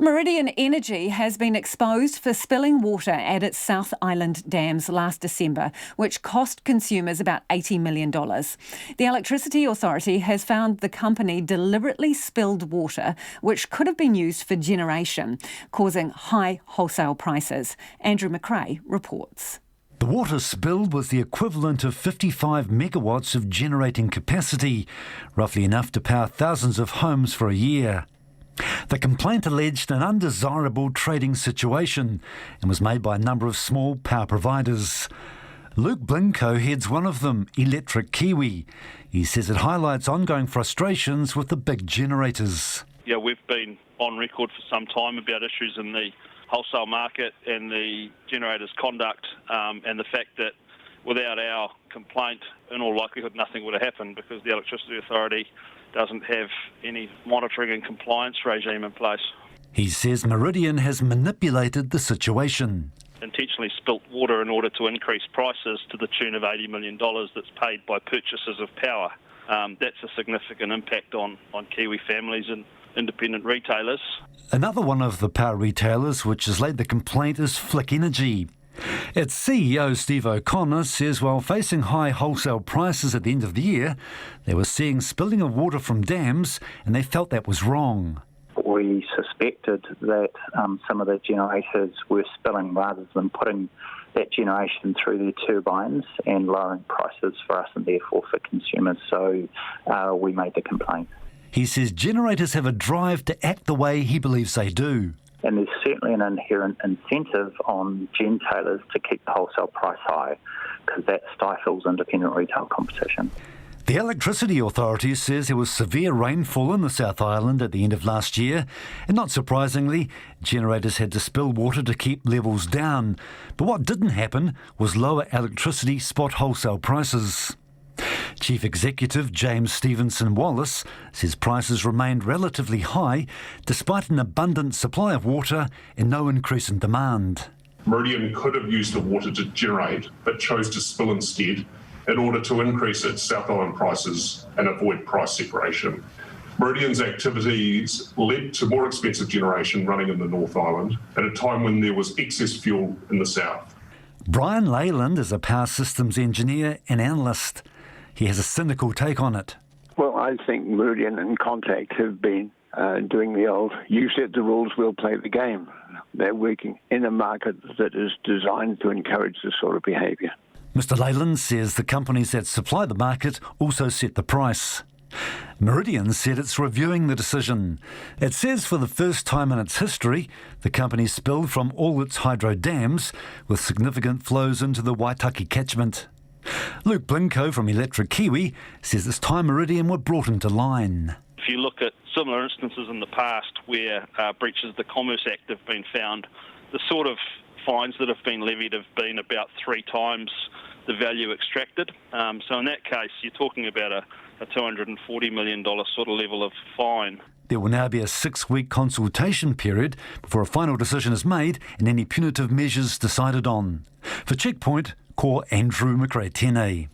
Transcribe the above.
Meridian Energy has been exposed for spilling water at its South Island dams last December, which cost consumers about $80 million. The Electricity Authority has found the company deliberately spilled water, which could have been used for generation, causing high wholesale prices. Andrew McRae reports. The water spilled was the equivalent of 55 megawatts of generating capacity, roughly enough to power thousands of homes for a year. The complaint alleged an undesirable trading situation and was made by a number of small power providers. Luke Blinko heads one of them, Electric Kiwi. He says it highlights ongoing frustrations with the big generators. Yeah, we've been on record for some time about issues in the wholesale market and the generators' conduct, and the fact that without our complaint, in all likelihood, nothing would have happened because the Electricity Authority doesn't have any monitoring and compliance regime in place. He says Meridian has manipulated the situation. Intentionally spilt water in order to increase prices to the tune of $80 million that's paid by purchasers of power. That's a significant impact on Kiwi families and independent retailers. Another one of the power retailers which has laid the complaint is Flick Energy. Its CEO, Steve O'Connor, says while facing high wholesale prices at the end of the year, they were seeing spilling of water from dams and they felt that was wrong. We suspected that some of the generators were spilling rather than putting that generation through their turbines and lowering prices for us and therefore for consumers. So we made the complaint. He says generators have a drive to act the way he believes they do. And there's certainly an inherent incentive on gentailers to keep the wholesale price high because that stifles independent retail competition. The Electricity Authority says there was severe rainfall in the South Island at the end of last year, and not surprisingly, generators had to spill water to keep levels down. But what didn't happen was lower electricity spot wholesale prices. Chief Executive James Stevenson Wallace says prices remained relatively high despite an abundant supply of water and no increase in demand. Meridian could have used the water to generate, but chose to spill instead in order to increase its South Island prices and avoid price separation. Meridian's activities led to more expensive generation running in the North Island at a time when there was excess fuel in the south. Brian Leyland is a power systems engineer and analyst. He has a cynical take on it. Well, I think Meridian and Contact have been doing the old, you set the rules, we'll play the game. They're working in a market that is designed to encourage this sort of behaviour. Mr. Leyland says the companies that supply the market also set the price. Meridian said it's reviewing the decision. It says for the first time in its history, the company spilled from all its hydro dams, with significant flows into the Waitaki catchment. Luke Blinko from Electric Kiwi says it's time Meridian were brought into line. If you look at similar instances in the past where breaches of the Commerce Act have been found, the sort of fines that have been levied have been about 3 times the value extracted. So in that case, you're talking about a $240 million sort of level of fine. There will now be a 6-week consultation period before a final decision is made and any punitive measures decided on. For Checkpoint, call Andrew McRae.